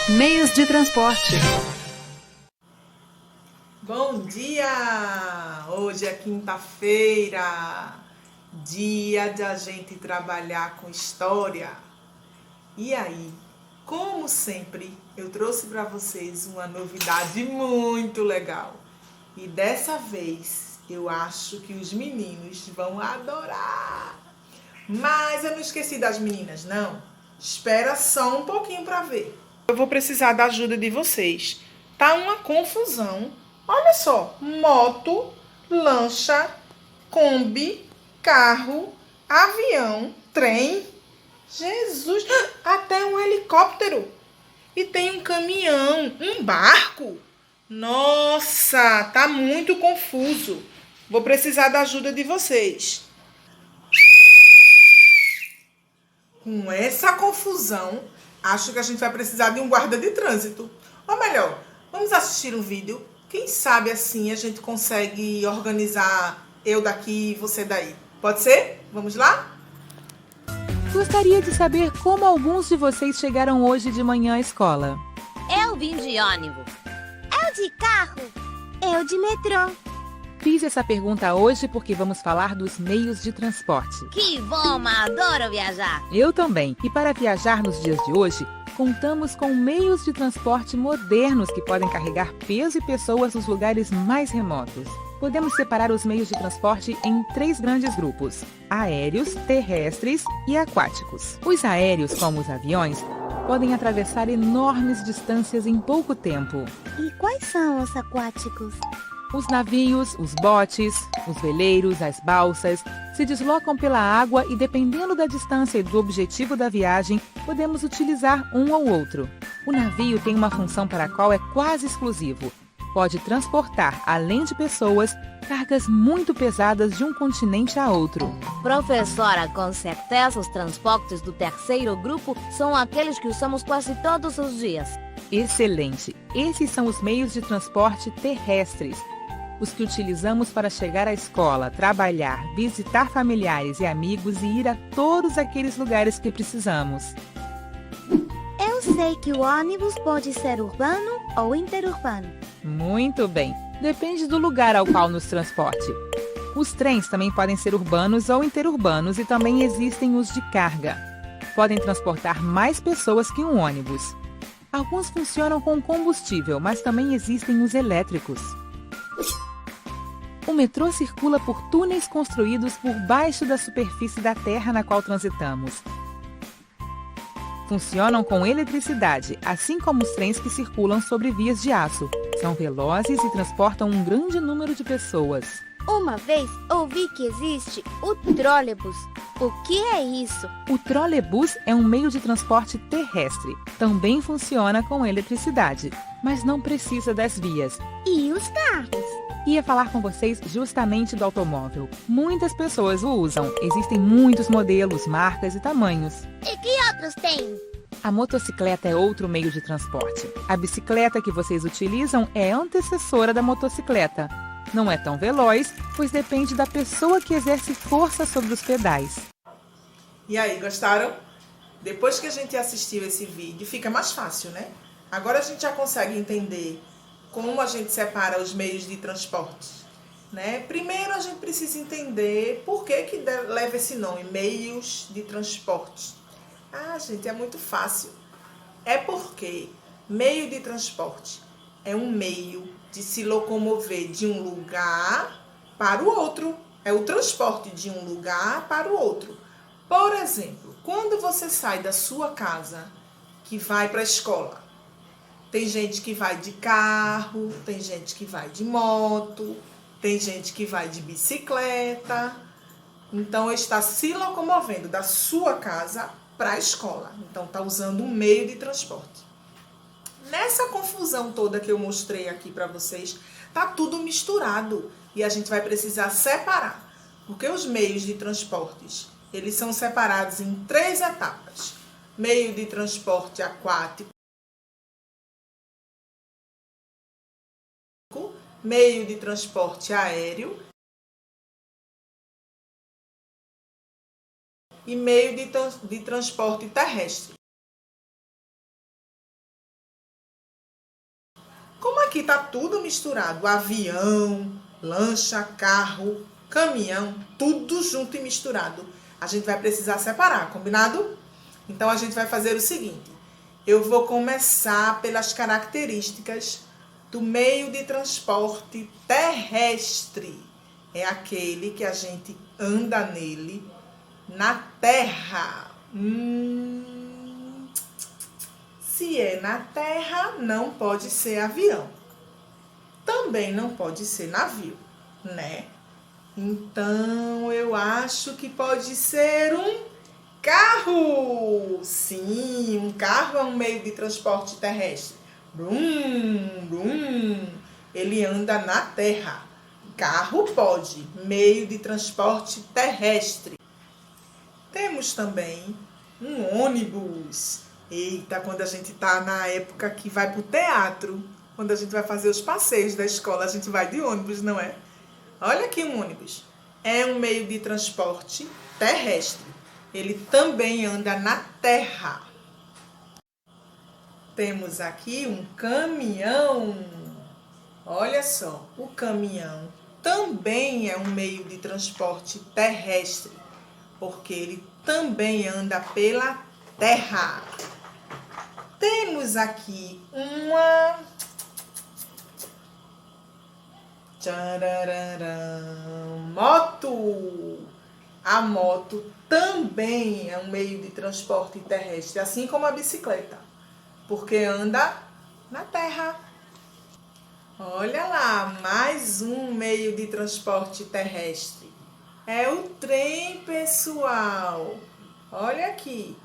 Meios de transporte. Bom dia! Hoje é quinta-feira, dia de a gente trabalhar com história. E aí, como sempre, eu trouxe para vocês uma novidade muito legal. E dessa vez, eu acho que os meninos vão adorar. Mas eu não esqueci das meninas, não. Espera só um pouquinho para ver. Eu vou precisar da ajuda de vocês. Tá uma confusão. Olha só, moto, lancha, Kombi, carro, avião, trem. Jesus, até um helicóptero. E tem um caminhão, um barco. Nossa, tá muito confuso. Vou precisar da ajuda de vocês. Com essa confusão, acho que a gente vai precisar de um guarda de trânsito. Ou melhor, vamos assistir um vídeo. Quem sabe assim a gente consegue organizar eu daqui e você daí. Pode ser? Vamos lá? Gostaria de saber como alguns de vocês chegaram hoje de manhã à escola. Eu vim de ônibus. Eu de carro. Eu de metrô. Fiz essa pergunta hoje porque vamos falar dos meios de transporte. Que bom, mas adoro viajar. Eu também. E para viajar nos dias de hoje, contamos com meios de transporte modernos que podem carregar peso e pessoas nos lugares mais remotos. Podemos separar os meios de transporte em 3 grandes grupos: aéreos, terrestres e aquáticos. Os aéreos, como os aviões, podem atravessar enormes distâncias em pouco tempo. E quais são os aquáticos? Os navios, os botes, os veleiros, as balsas se deslocam pela água e, dependendo da distância e do objetivo da viagem, podemos utilizar um ou outro. O navio tem uma função para a qual é quase exclusivo. Pode transportar, além de pessoas, cargas muito pesadas de um continente a outro. Professora, com certeza os transportes do terceiro grupo são aqueles que usamos quase todos os dias. Excelente! Esses são os meios de transporte terrestres. Os que utilizamos para chegar à escola, trabalhar, visitar familiares e amigos e ir a todos aqueles lugares que precisamos. Eu sei que o ônibus pode ser urbano ou interurbano. Muito bem, depende do lugar ao qual nos transporte. Os trens também podem ser urbanos ou interurbanos e também existem os de carga. Podem transportar mais pessoas que um ônibus. Alguns funcionam com combustível, mas também existem os elétricos. O metrô circula por túneis construídos por baixo da superfície da terra na qual transitamos. Funcionam com eletricidade, assim como os trens que circulam sobre vias de aço. São velozes e transportam um grande número de pessoas. Uma vez ouvi que existe o trolebus. O que é isso? O trolebus é um meio de transporte terrestre. Também funciona com eletricidade, mas não precisa das vias. E os carros? Ia falar com vocês justamente do automóvel. Muitas pessoas o usam. Existem muitos modelos, marcas e tamanhos. E que outros tem? A motocicleta é outro meio de transporte. A bicicleta que vocês utilizam é antecessora da motocicleta. Não é tão veloz, pois depende da pessoa que exerce força sobre os pedais. E aí, gostaram? Depois que a gente assistiu esse vídeo, fica mais fácil, né? Agora a gente já consegue entender como a gente separa os meios de transporte, né? Primeiro a gente precisa entender por que leva esse nome, meios de transporte. Ah, gente, é muito fácil. É porque meio de transporte é um meio de se locomover de um lugar para o outro. É o transporte de um lugar para o outro. Por exemplo, quando você sai da sua casa que vai para a escola, tem gente que vai de carro, tem gente que vai de moto, tem gente que vai de bicicleta. Então, está se locomovendo da sua casa para a escola. Então, está usando um meio de transporte. Nessa confusão toda que eu mostrei aqui para vocês, tá tudo misturado e a gente vai precisar separar. Porque os meios de transportes, eles são separados em 3 etapas. Meio de transporte aquático, meio de transporte aéreo e meio de transporte terrestre. Como aqui está tudo misturado, avião, lancha, carro, caminhão, tudo junto e misturado, a gente vai precisar separar, combinado? Então, a gente vai fazer o seguinte, eu vou começar pelas características do meio de transporte terrestre. É aquele que a gente anda nele na terra. Se é na terra, não pode ser avião. Também não pode ser navio, né? Então, eu acho que pode ser um carro. Sim, um carro é um meio de transporte terrestre. Brum, brum. Ele anda na terra. Carro pode, meio de transporte terrestre. Temos também um ônibus. Eita, quando a gente está na época que vai para o teatro, quando a gente vai fazer os passeios da escola, a gente vai de ônibus, não é? Olha aqui um ônibus. É um meio de transporte terrestre. Ele também anda na terra. Temos aqui um caminhão. Olha só, o caminhão também é um meio de transporte terrestre, porque ele também anda pela terra. Temos aqui uma moto. A moto também é um meio de transporte terrestre, assim como a bicicleta, porque anda na terra. Olha lá, mais um meio de transporte terrestre. É o trem, pessoal. Olha aqui.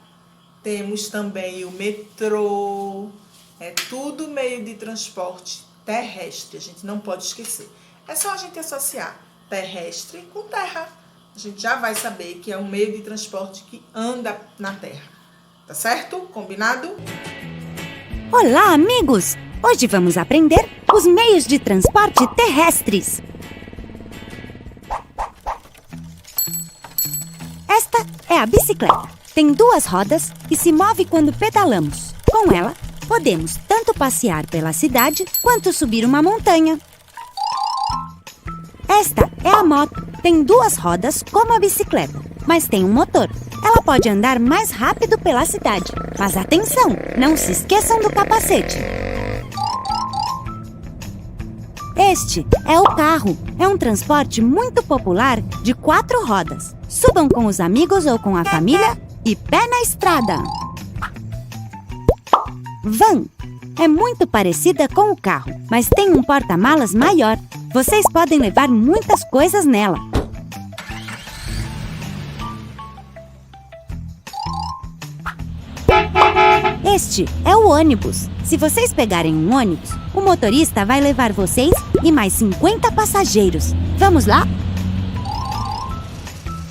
Temos também o metrô. É tudo meio de transporte terrestre. A gente não pode esquecer. É só a gente associar terrestre com terra. A gente já vai saber que é um meio de transporte que anda na terra. Tá certo? Combinado? Olá, amigos! Hoje vamos aprender os meios de transporte terrestres. Esta é a bicicleta. Tem 2 rodas e se move quando pedalamos. Com ela, podemos tanto passear pela cidade quanto subir uma montanha. Esta é a moto. Tem 2 rodas como a bicicleta, mas tem um motor. Ela pode andar mais rápido pela cidade. Mas atenção, não se esqueçam do capacete. Este é o carro. É um transporte muito popular de 4 rodas. Subam com os amigos ou com a família e pé na estrada. Van é muito parecida com o carro, mas tem um porta-malas maior. Vocês podem levar muitas coisas nela. Este é o ônibus. Se vocês pegarem um ônibus, o motorista vai levar vocês e mais 50 passageiros. Vamos lá?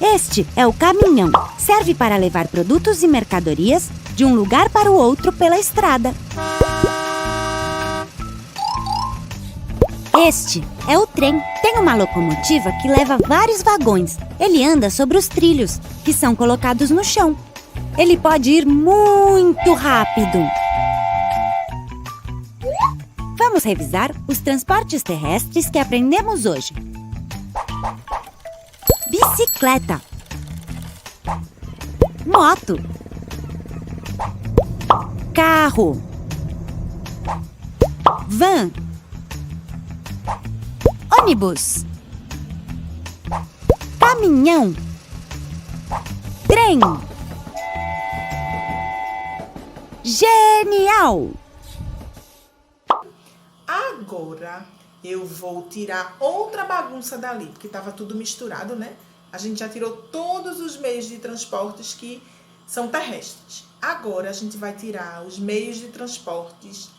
Este é o caminhão. Serve para levar produtos e mercadorias de um lugar para o outro pela estrada. Este é o trem. Tem uma locomotiva que leva vários vagões. Ele anda sobre os trilhos, que são colocados no chão. Ele pode ir muito rápido. Vamos revisar os transportes terrestres que aprendemos hoje. Bicicleta. Moto. Carro. Van. Ônibus. Caminhão. Trem. Genial! Agora eu vou tirar outra bagunça dali, porque estava tudo misturado, né? A gente já tirou todos os meios de transportes que são terrestres. Agora a gente vai tirar os meios de transportes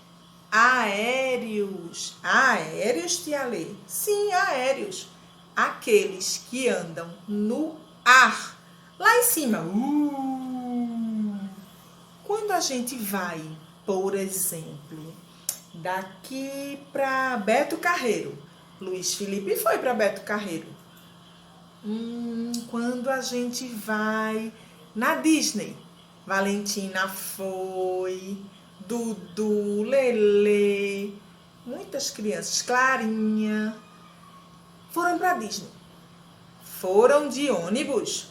aéreos. Aéreos, tia Lê? Sim, aéreos. Aqueles que andam no ar, lá em cima. Quando a gente vai, por exemplo, daqui para Beto Carreiro, Luiz Felipe foi para Beto Carreiro. Quando a gente vai na Disney, Valentina foi, Dudu, Lelê, muitas crianças, Clarinha, foram para Disney. Foram de ônibus.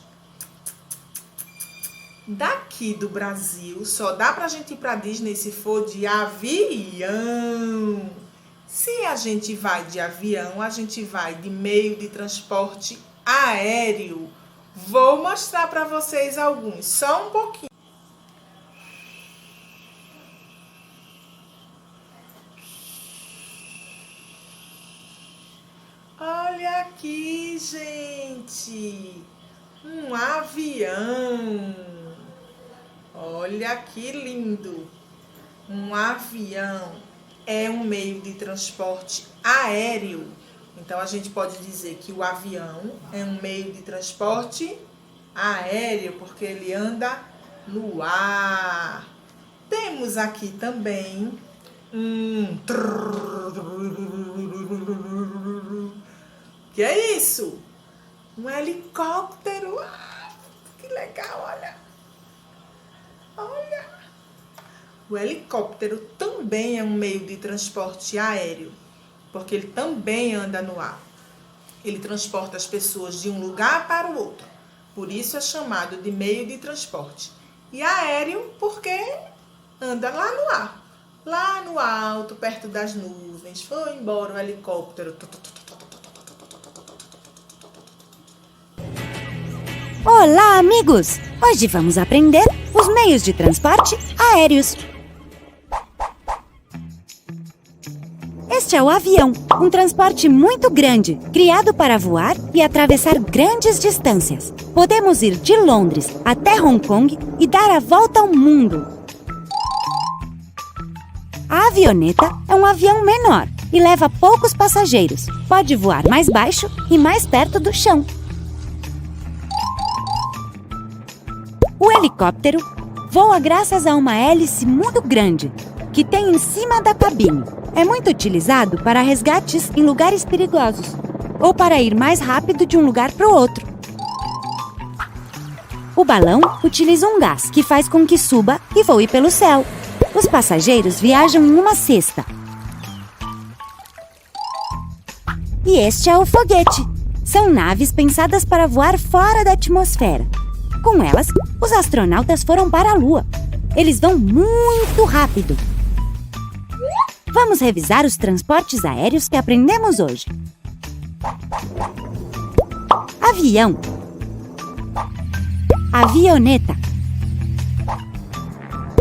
Daqui do Brasil, só dá pra gente ir pra Disney se for de avião. Se a gente vai de avião, a gente vai de meio de transporte aéreo. Vou mostrar pra vocês alguns, só um pouquinho. Olha aqui, gente, um avião. Olha que lindo. Um avião é um meio de transporte aéreo. Então, a gente pode dizer que o avião é um meio de transporte aéreo, porque ele anda no ar. Temos aqui também que é isso? Um helicóptero. Que legal, olha. Olha. O helicóptero também é um meio de transporte aéreo, porque ele também anda no ar. Ele transporta as pessoas de um lugar para o outro. Por isso é chamado de meio de transporte. E aéreo porque anda lá no ar. Lá no alto, perto das nuvens. Foi embora o helicóptero. Olá, amigos! Hoje vamos aprender os meios de transporte aéreos. Este é o avião, um transporte muito grande, criado para voar e atravessar grandes distâncias. Podemos ir de Londres até Hong Kong e dar a volta ao mundo. A avioneta é um avião menor e leva poucos passageiros. Pode voar mais baixo e mais perto do chão. O helicóptero voa graças a uma hélice muito grande que tem em cima da cabine. É muito utilizado para resgates em lugares perigosos ou para ir mais rápido de um lugar para o outro. O balão utiliza um gás que faz com que suba e voe pelo céu. Os passageiros viajam em uma cesta. E este é o foguete. São naves pensadas para voar fora da atmosfera. Com elas, os astronautas foram para a Lua. Eles vão muito rápido. Vamos revisar os transportes aéreos que aprendemos hoje. Avião. Avioneta.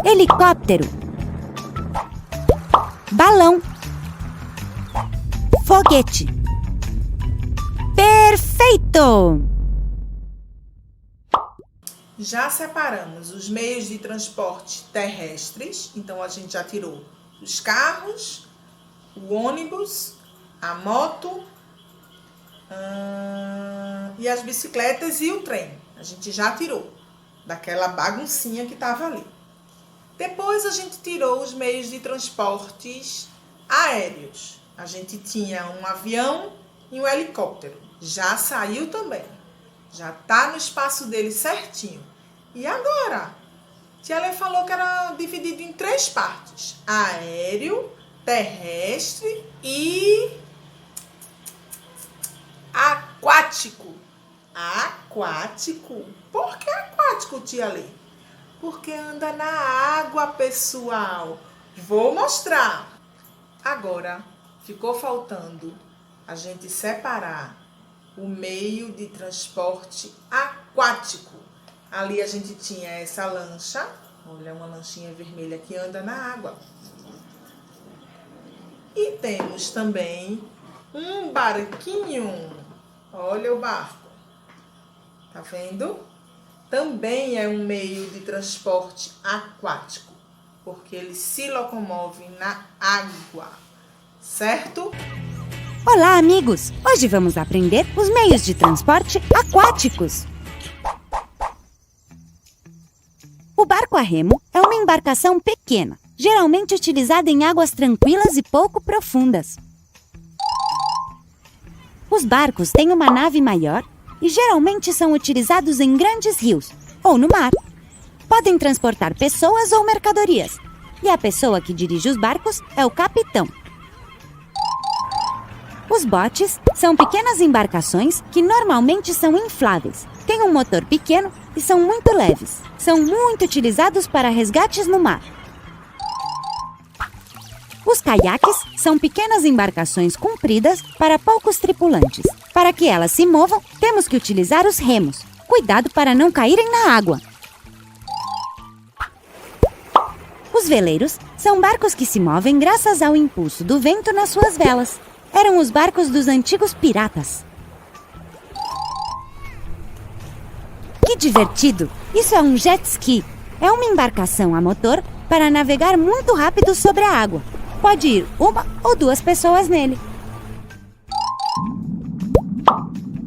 Helicóptero. Balão. Foguete. Perfeito! Já separamos os meios de transporte terrestres, então a gente já tirou os carros, o ônibus, a moto e as bicicletas e o trem. A gente já tirou daquela baguncinha que estava ali. Depois a gente tirou os meios de transportes aéreos. A gente tinha um avião e um helicóptero. Já saiu também. Já está no espaço dele certinho. E agora? Tia Lê falou que era dividido em 3 partes. Aéreo, terrestre e aquático. Aquático? Por que aquático, tia Lê? Porque anda na água, pessoal. Vou mostrar. Agora, ficou faltando a gente separar o meio de transporte aquático. Ali a gente tinha essa lancha, olha, uma lanchinha vermelha que anda na água. E temos também um barquinho, olha o barco, tá vendo? Também é um meio de transporte aquático, porque ele se locomove na água, certo? Olá, amigos! Hoje vamos aprender os meios de transporte aquáticos. O barco a remo é uma embarcação pequena, geralmente utilizada em águas tranquilas e pouco profundas. Os barcos têm uma nave maior e geralmente são utilizados em grandes rios ou no mar. Podem transportar pessoas ou mercadorias, e a pessoa que dirige os barcos é o capitão. Os botes são pequenas embarcações que normalmente são infláveis, têm um motor pequeno e são muito leves. São muito utilizados para resgates no mar. Os caiaques são pequenas embarcações compridas para poucos tripulantes. Para que elas se movam, temos que utilizar os remos. Cuidado para não caírem na água. Os veleiros são barcos que se movem graças ao impulso do vento nas suas velas. Eram os barcos dos antigos piratas. Que divertido! Isso é um jet ski. É uma embarcação a motor para navegar muito rápido sobre a água. Pode ir uma ou duas pessoas nele.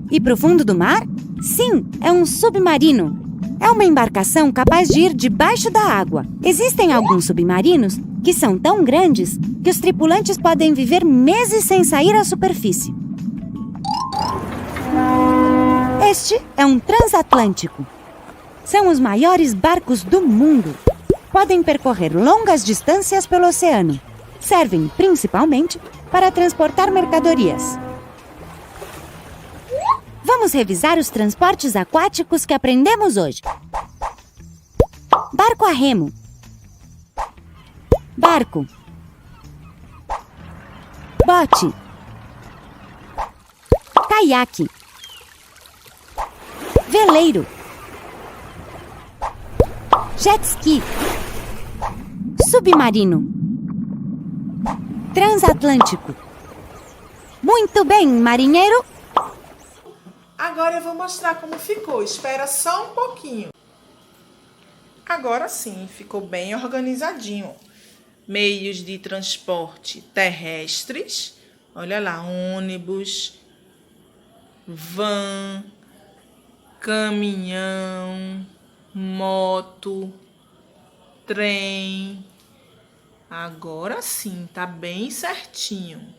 E para o fundo do mar? Sim, é um submarino. É uma embarcação capaz de ir debaixo da água. Existem alguns submarinos que são tão grandes que os tripulantes podem viver meses sem sair à superfície. Este é um transatlântico. São os maiores barcos do mundo. Podem percorrer longas distâncias pelo oceano. Servem principalmente para transportar mercadorias. Vamos revisar os transportes aquáticos que aprendemos hoje. Barco a remo. Barco. Bote. Caiaque. Veleiro. Jet ski. Submarino. Transatlântico. Muito bem, marinheiro. Agora eu vou mostrar como ficou. Espera só um pouquinho. Agora sim, ficou bem organizadinho. Meios de transporte terrestres. Olha lá, ônibus, van, caminhão, moto, trem. Agora sim, tá bem certinho.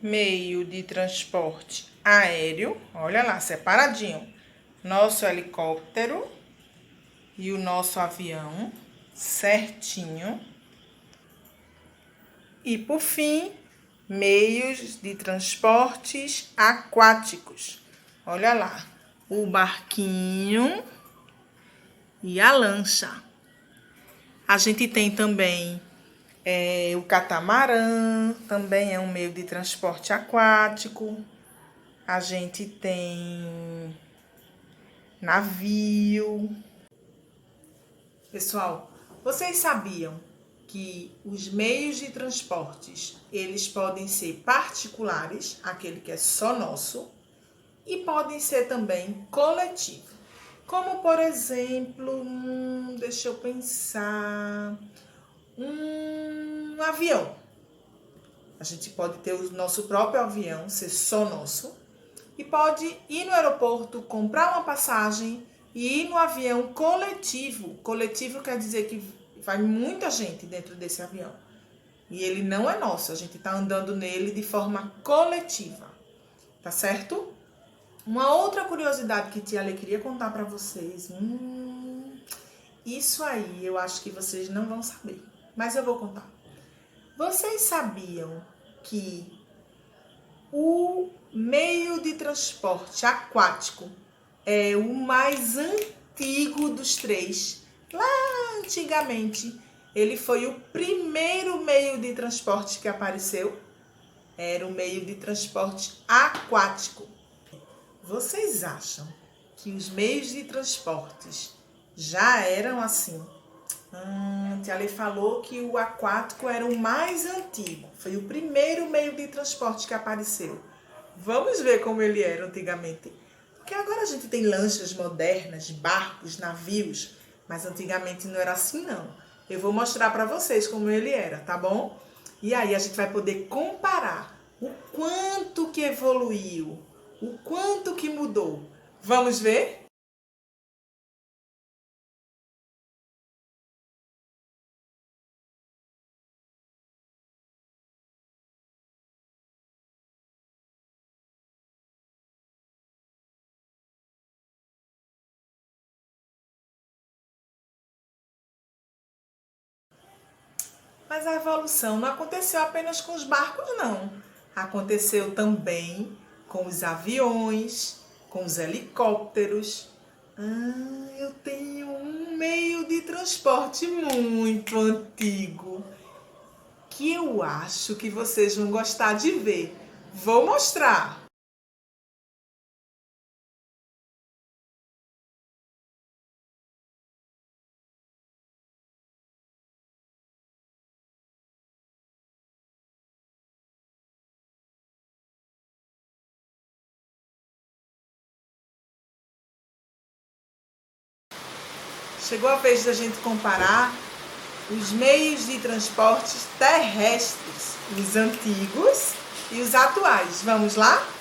Meio de transporte aéreo, olha lá, separadinho. Nosso helicóptero e o nosso avião, certinho. E por fim, meios de transportes aquáticos. Olha lá, o barquinho e a lancha. A gente tem também o catamarã, também é um meio de transporte aquático. A gente tem navio. Pessoal, vocês sabiam que os meios de transportes, eles podem ser particulares, aquele que é só nosso, e podem ser também coletivo. Como, por exemplo, deixa eu pensar, um avião. A gente pode ter o nosso próprio avião, ser só nosso, e pode ir no aeroporto, comprar uma passagem e ir no avião coletivo. Coletivo quer dizer que vai muita gente dentro desse avião. E ele não é nosso, a gente está andando nele de forma coletiva. Tá certo? Uma outra curiosidade que Tia Lê queria contar para vocês. Isso aí eu acho que vocês não vão saber, mas eu vou contar. Vocês sabiam que o meio de transporte aquático é o mais antigo dos três? Lá antigamente, ele foi o primeiro meio de transporte que apareceu. Era o meio de transporte aquático. Vocês acham que os meios de transportes já eram assim? Tia Lê falou que o aquático era o mais antigo. Foi o primeiro meio de transporte que apareceu. Vamos ver como ele era antigamente. Porque agora a gente tem lanchas modernas, barcos, navios. Mas antigamente não era assim, não. Eu vou mostrar para vocês como ele era, tá bom? E aí a gente vai poder comparar o quanto que evoluiu, o quanto que mudou. Vamos ver? Mas a evolução não aconteceu apenas com os barcos, não. Aconteceu também com os aviões, com os helicópteros. Eu tenho um meio de transporte muito antigo que eu acho que vocês vão gostar de ver. Vou mostrar. Chegou a vez da gente comparar os meios de transportes terrestres, os antigos e os atuais. Vamos lá?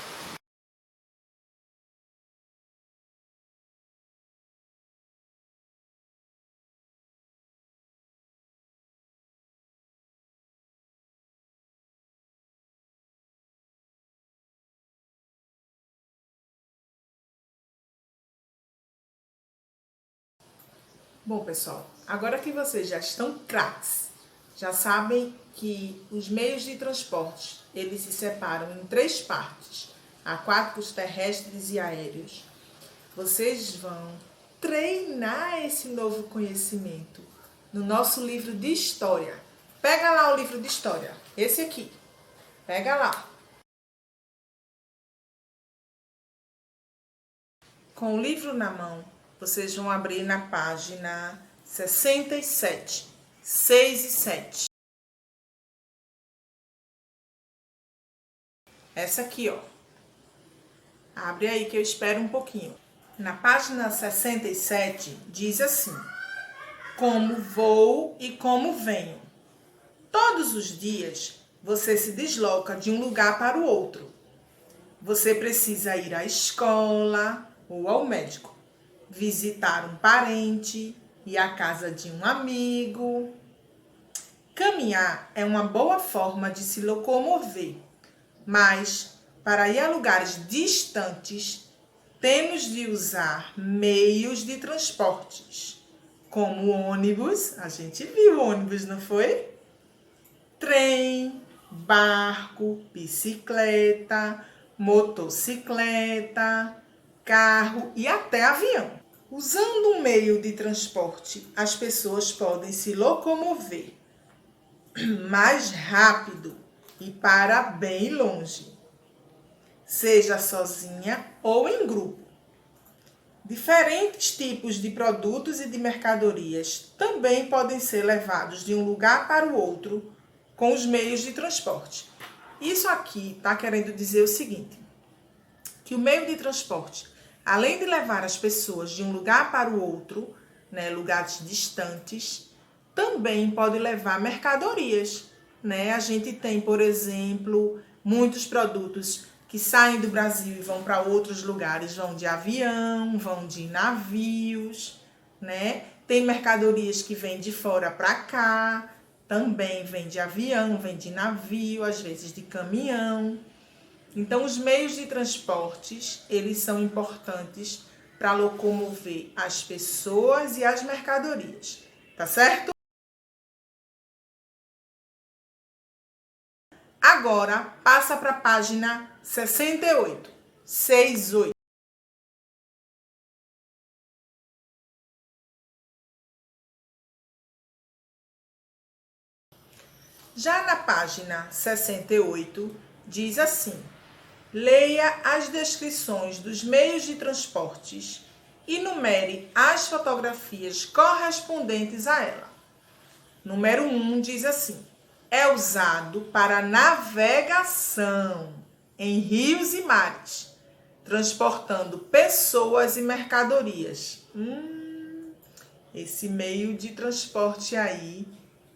Bom, pessoal, agora que vocês já estão craques, já sabem que os meios de transporte, eles se separam em 3 partes, aquáticos, terrestres e aéreos. Vocês vão treinar esse novo conhecimento no nosso livro de história. Pega lá o livro de história, esse aqui. Pega lá. Com o livro na mão, vocês vão abrir na página 67, 6 e 7. Essa aqui, ó. Abre aí que eu espero um pouquinho. Na página 67 diz assim: como vou e como venho. Todos os dias você se desloca de um lugar para o outro. Você precisa ir à escola ou ao médico, visitar um parente, ir à casa de um amigo. Caminhar é uma boa forma de se locomover, mas para ir a lugares distantes, temos de usar meios de transportes, como ônibus, a gente viu ônibus, não foi? Trem, barco, bicicleta, motocicleta, carro e até avião. Usando um meio de transporte, as pessoas podem se locomover mais rápido e para bem longe, seja sozinha ou em grupo. Diferentes tipos de produtos e de mercadorias também podem ser levados de um lugar para o outro com os meios de transporte. Isso aqui está querendo dizer o seguinte, que o meio de transporte, além de levar as pessoas de um lugar para o outro, né, lugares distantes, também pode levar mercadorias, né? A gente tem, por exemplo, muitos produtos que saem do Brasil e vão para outros lugares, vão de avião, vão de navios, né? Tem mercadorias que vêm de fora para cá, também vem de avião, vem de navio, às vezes de caminhão. Então, os meios de transportes, eles são importantes para locomover as pessoas e as mercadorias, tá certo? Agora, passa para a página 68, 68. Já na página 68, diz assim: leia as descrições dos meios de transportes e numere as fotografias correspondentes a ela. Número 1 diz assim: é usado para navegação em rios e mares, transportando pessoas e mercadorias. Esse meio de transporte aí,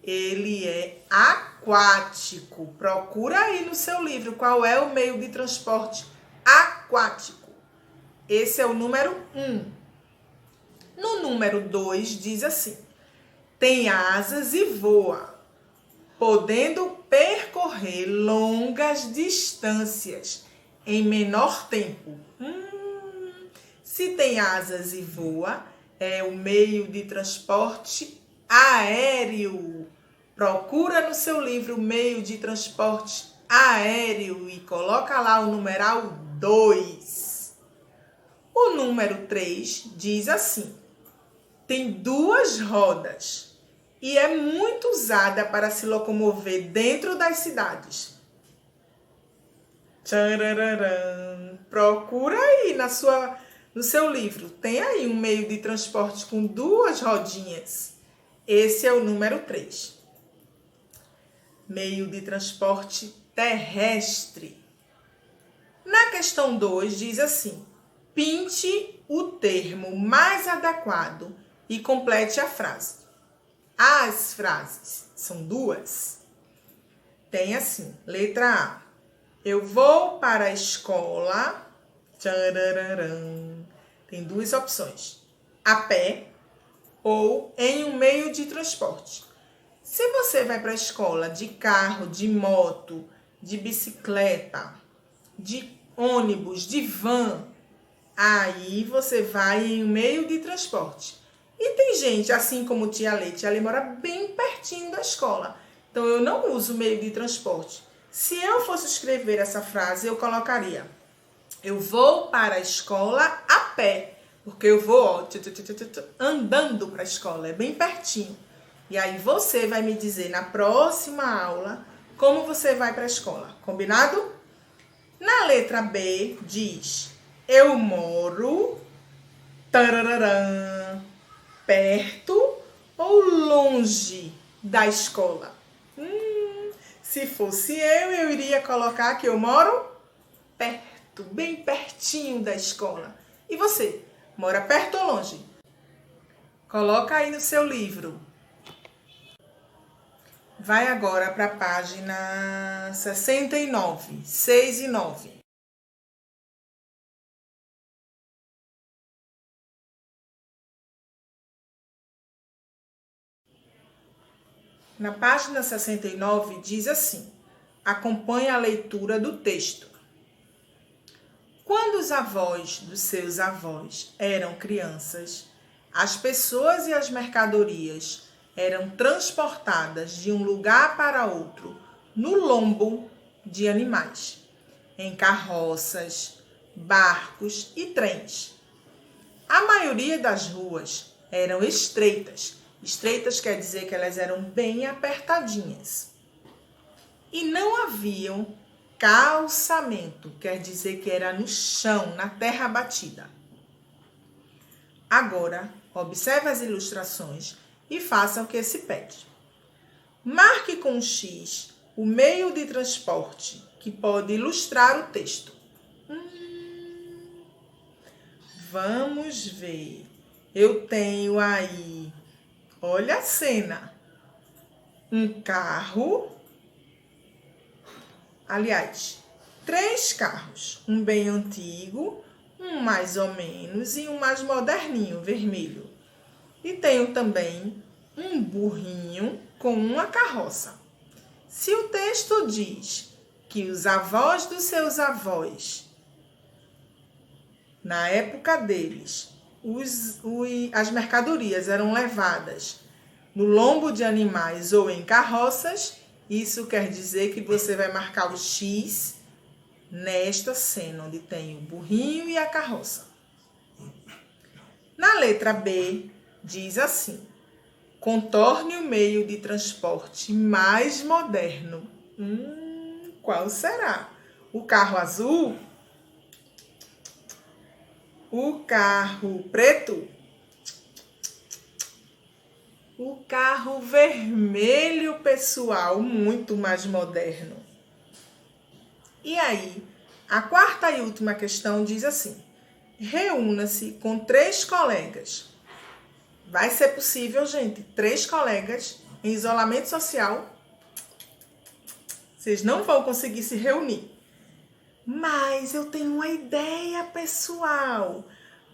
ele é aquático. Procura aí no seu livro qual é o meio de transporte aquático. Esse é o número 1. No número 2 diz assim: tem asas e voa, podendo percorrer longas distâncias em menor tempo. Se tem asas e voa, é o meio de transporte aéreo. Procura no seu livro meio de transporte aéreo e coloca lá o numeral 2. O número 3 diz assim: tem 2 rodas e é muito usada para se locomover dentro das cidades. Tchararam. Procura aí no seu livro. Tem aí um meio de transporte com 2 rodinhas. Esse é o número 3. Meio de transporte terrestre. Na questão 2 diz assim: pinte o termo mais adequado e complete a frase. As frases são 2. Tem assim, letra A: eu vou para a escola. Tchararam. Tem 2 opções: a pé ou em um meio de transporte. Se você vai para a escola de carro, de moto, de bicicleta, de ônibus, de van, aí você vai em um meio de transporte. E tem gente, assim como tia Lê mora bem pertinho da escola. Então eu não uso meio de transporte. Se eu fosse escrever essa frase, eu colocaria: eu vou para a escola a pé. Porque eu vou andando para a escola, é bem pertinho. E aí você vai me dizer na próxima aula como você vai para a escola. Combinado? Na letra B diz: eu moro perto ou longe da escola. Se fosse eu iria colocar que eu moro perto, bem pertinho da escola. E você, mora perto ou longe? Coloca aí no seu livro. Vai agora para a página 69, 6 e 9. Na página 69 diz assim: acompanhe a leitura do texto. Quando os avós dos seus avós eram crianças, as pessoas e as mercadorias eram transportadas de um lugar para outro no lombo de animais, em carroças, barcos e trens. A maioria das ruas eram estreitas. Estreitas quer dizer que elas eram bem apertadinhas. E não haviam calçamento, quer dizer que era no chão, na terra batida. Agora, observe as ilustrações e faça o que se pede. Marque com um X o meio de transporte que pode ilustrar o texto. Vamos ver. Eu tenho aí, olha a cena, um carro, aliás, 3 carros, um bem antigo, um mais ou menos e um mais moderninho, vermelho. E tenho também um burrinho com uma carroça. Se o texto diz que os avós dos seus avós, na época deles, as mercadorias eram levadas no lombo de animais ou em carroças, isso quer dizer que você vai marcar o X nesta cena, onde tem o burrinho e a carroça. Na letra B, diz assim: contorne o meio de transporte mais moderno. Qual será? O carro azul? O carro preto? O carro vermelho, pessoal, muito mais moderno. E aí, a quarta e última questão diz assim: reúna-se com 3 colegas. Vai ser possível, gente, 3 colegas em isolamento social? Vocês não vão conseguir se reunir. Mas eu tenho uma ideia, pessoal.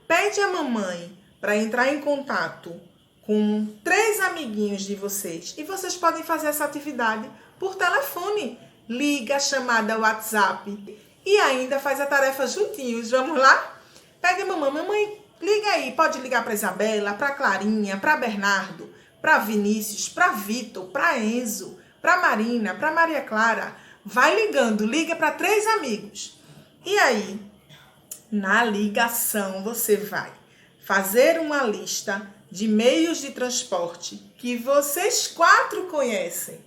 Pede a mamãe para entrar em contato com 3 amiguinhos de vocês. E vocês podem fazer essa atividade por telefone. Liga, chamada WhatsApp. E ainda faz a tarefa juntinhos. Vamos lá? Pede a mamãe. Mamãe, liga aí. Pode ligar para Isabela, para Clarinha, para Bernardo, para Vinícius, para Vitor, para Enzo, para Marina, para Maria Clara. Vai ligando, liga para 3 amigos. E aí, na ligação, você vai fazer uma lista de meios de transporte que vocês 4 conhecem.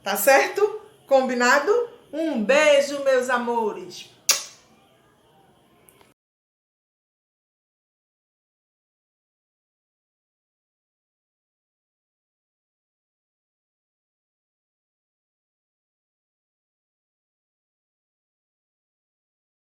Tá certo? Combinado? Um beijo, meus amores!